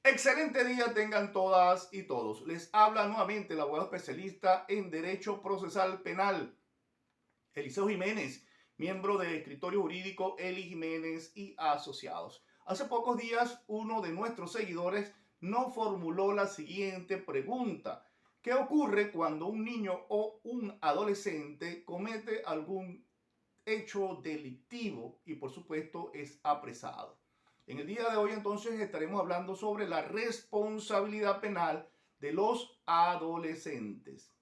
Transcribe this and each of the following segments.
Excelente día tengan todas y todos. Les habla nuevamente el abogado especialista en Derecho Procesal Penal, Eliseo Jiménez, miembro del escritorio jurídico Eli Jiménez y Asociados. Hace pocos días uno de nuestros seguidores nos formuló la siguiente pregunta. ¿Qué ocurre cuando un niño o un adolescente comete algún hecho delictivo y por supuesto es apresado? En el día de hoy entonces estaremos hablando sobre la responsabilidad penal de los adolescentes.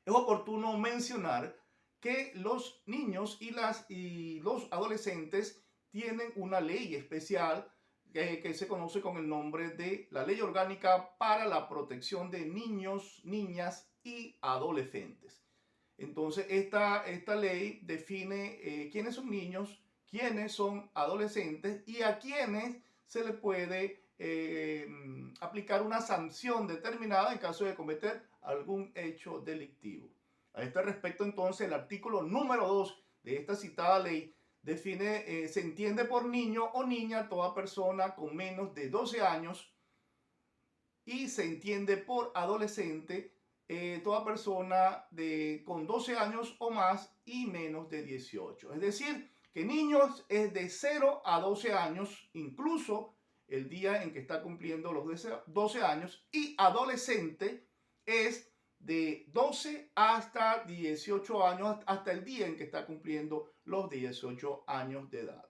Es oportuno mencionar que los niños y los adolescentes tienen una ley especial que se conoce con el nombre de la Ley Orgánica para la Protección de Niños, Niñas y Adolescentes. Entonces, esta ley define quiénes son niños, quiénes son adolescentes y a quiénes se le puede aplicar una sanción determinada en caso de cometer algún hecho delictivo. A este respecto, entonces, el artículo número 2 de esta citada ley define, se entiende por niño o niña toda persona con menos de 12 años y se entiende por adolescente toda persona con 12 años o más y menos de 18. Es decir, que niños es de 0 a 12 años, incluso el día en que está cumpliendo los 12 años, y adolescente es de 12 hasta 18 años, hasta el día en que está cumpliendo los 18 años de edad.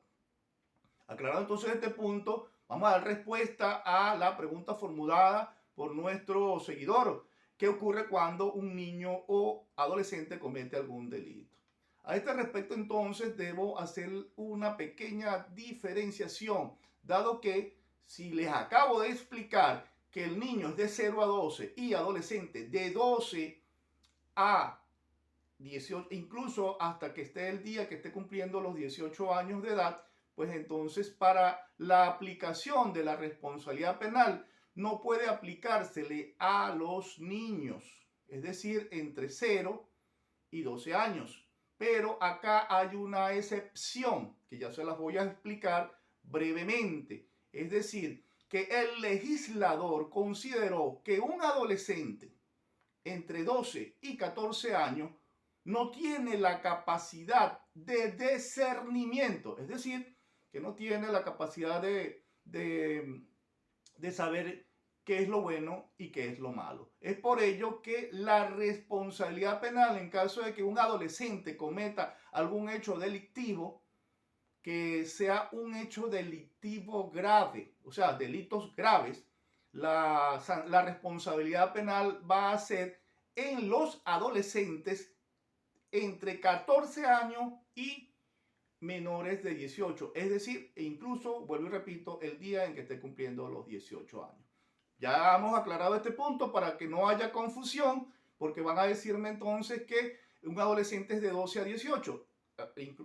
Aclarado entonces este punto, vamos a dar respuesta a la pregunta formulada por nuestro seguidor. ¿Qué ocurre cuando un niño o adolescente comete algún delito? A este respecto entonces debo hacer una pequeña diferenciación, dado que si les acabo de explicar que el niño es de 0 a 12 y adolescente de 12 a 18, incluso hasta que esté el día que esté cumpliendo los 18 años de edad, pues entonces para la aplicación de la responsabilidad penal no puede aplicársele a los niños, es decir, entre 0 y 12 años. Pero acá hay una excepción que ya se las voy a explicar brevemente. Es decir, que el legislador consideró que un adolescente entre 12 y 14 años no tiene la capacidad de discernimiento, es decir, que no tiene la capacidad de saber qué es lo bueno y qué es lo malo. Es por ello que la responsabilidad penal en caso de que un adolescente cometa algún hecho delictivo, que sea un hecho delictivo grave, o sea, delitos graves, la responsabilidad penal va a ser en los adolescentes entre 14 años y menores de 18, es decir, e incluso, vuelvo y repito, el día en que esté cumpliendo los 18 años. Ya hemos aclarado este punto para que no haya confusión, porque van a decirme entonces que un adolescente es de 12 a 18.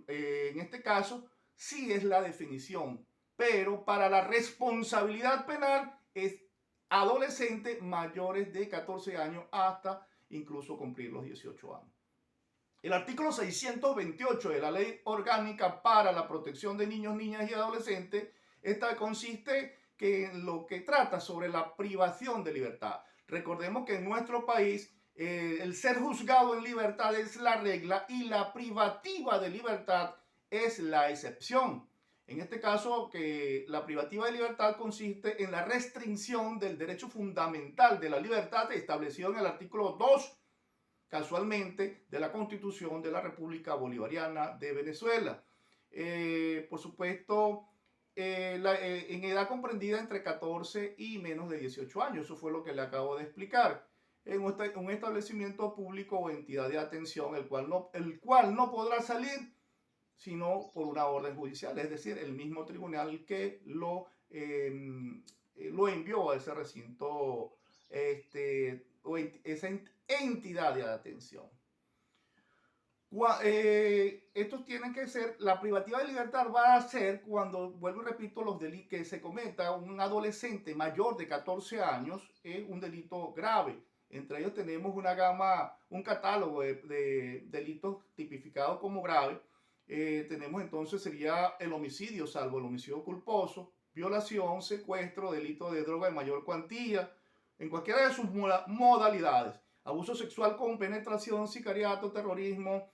En este caso, sí es la definición, pero para la responsabilidad penal es adolescente mayores de 14 años hasta incluso cumplir los 18 años. El artículo 628 de la Ley Orgánica para la Protección de Niños, Niñas y Adolescentes, esta consiste que en lo que trata sobre la privación de libertad. Recordemos que en nuestro país el ser juzgado en libertad es la regla y la privativa de libertad es la excepción. En este caso, que la privativa de libertad consiste en la restricción del derecho fundamental de la libertad establecido en el artículo 2, casualmente, de la Constitución de la República Bolivariana de Venezuela. Por supuesto, en edad comprendida entre 14 y menos de 18 años. Eso fue lo que le acabo de explicar. En un establecimiento público o entidad de atención, el cual no podrá salir sino por una orden judicial, es decir, el mismo tribunal que lo envió a ese recinto, o esa entidad de atención. Estos tienen que ser, la privativa de libertad va a ser cuando, vuelvo y repito, los delitos que se cometa un adolescente mayor de 14 años es un delito grave. Entre ellos tenemos una gama, un catálogo de delitos tipificados como graves. Tenemos entonces sería el homicidio, salvo el homicidio culposo, violación, secuestro, delito de droga de mayor cuantía, en cualquiera de sus modalidades. Abuso sexual con penetración, sicariato, terrorismo.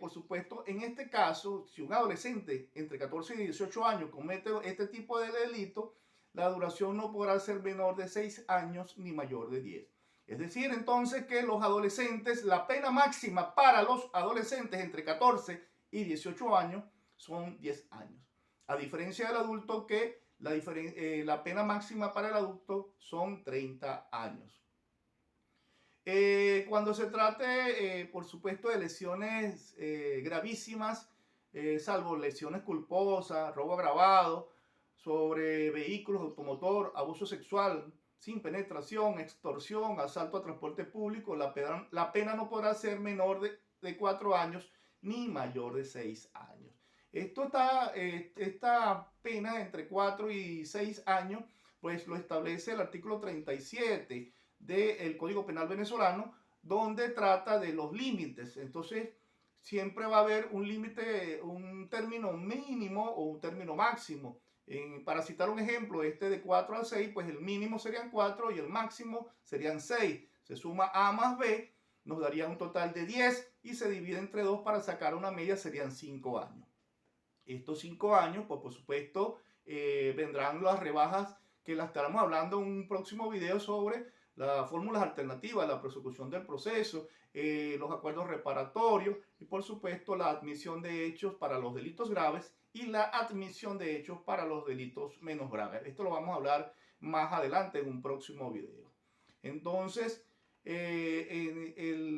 Por supuesto, en este caso, si un adolescente entre 14 y 18 años comete este tipo de delito, la duración no podrá ser menor de 6 años ni mayor de 10. Es decir, entonces que los adolescentes, la pena máxima para los adolescentes entre 14 y 18 años son 10 años. A diferencia del adulto que la pena máxima para el adulto son 30 años. Cuando se trate, por supuesto, de lesiones gravísimas, salvo lesiones culposas, robo agravado, sobre vehículos, automotor, abuso sexual, sin penetración, extorsión, asalto a transporte público, la pena no podrá ser menor de 4 años ni mayor de 6 años. Esta pena entre 4 y 6 años, pues lo establece el artículo 37 del Código Penal venezolano, donde trata de los límites. Entonces, siempre va a haber un límite, un término mínimo o un término máximo. Para citar un ejemplo, de 4 al 6, pues el mínimo serían 4 y el máximo serían 6. Se suma A más B, nos daría un total de 10 y se divide entre 2 para sacar una media, serían 5 años. Estos 5 años, pues por supuesto, vendrán las rebajas que las estaremos hablando en un próximo video sobre las fórmulas alternativas, la persecución del proceso, los acuerdos reparatorios y por supuesto la admisión de hechos para los delitos graves y la admisión de hechos para los delitos menos graves. Esto lo vamos a hablar más adelante en un próximo video. Entonces,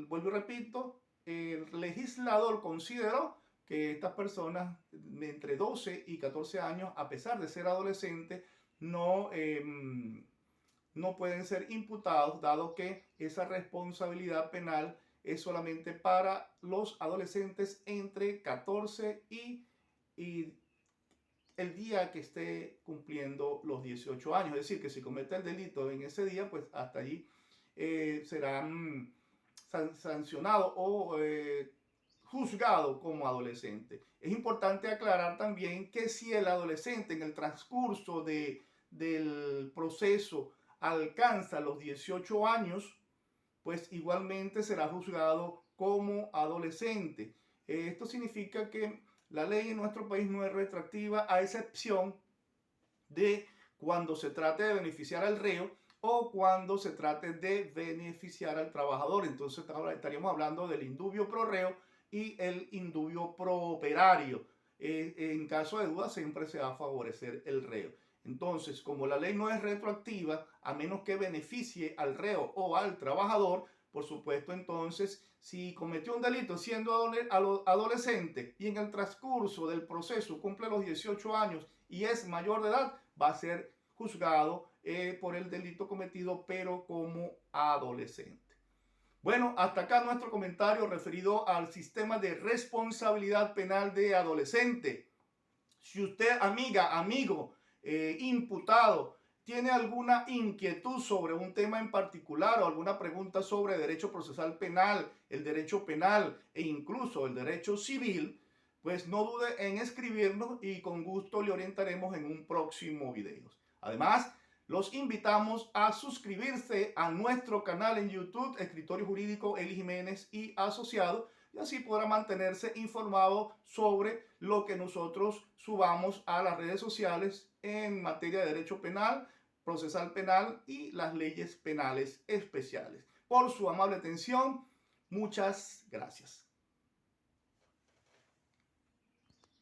vuelvo y repito, el legislador consideró que estas personas de entre 12 y 14 años, a pesar de ser adolescentes, no pueden ser imputados, dado que esa responsabilidad penal es solamente para los adolescentes entre 14 y el día que esté cumpliendo los 18 años. Es decir, que si comete el delito en ese día, pues hasta allí serán sancionados o juzgado como adolescente. Es importante aclarar también que si el adolescente en el transcurso del proceso alcanza los 18 años, pues igualmente será juzgado como adolescente. Esto significa que la ley en nuestro país no es retroactiva, a excepción de cuando se trate de beneficiar al reo o cuando se trate de beneficiar al trabajador. Entonces estaríamos hablando del indubio pro reo y el indubio pro operario. En caso de duda siempre se va a favorecer el reo. Entonces, como la ley no es retroactiva, a menos que beneficie al reo o al trabajador, por supuesto, entonces, si cometió un delito siendo adolescente y en el transcurso del proceso cumple los 18 años y es mayor de edad, va a ser juzgado por el delito cometido, pero como adolescente. Bueno, hasta acá nuestro comentario referido al sistema de responsabilidad penal de adolescente. Si usted, amiga, amigo, imputado, tiene alguna inquietud sobre un tema en particular o alguna pregunta sobre derecho procesal penal, el derecho penal e incluso el derecho civil, pues no dude en escribirnos y con gusto le orientaremos en un próximo video. Además, los invitamos a suscribirse a nuestro canal en YouTube, Escritorio Jurídico Eli Jiménez y Asociado, y así podrá mantenerse informado sobre lo que nosotros subamos a las redes sociales en materia de derecho penal, procesal penal y las leyes penales especiales. Por su amable atención, muchas gracias.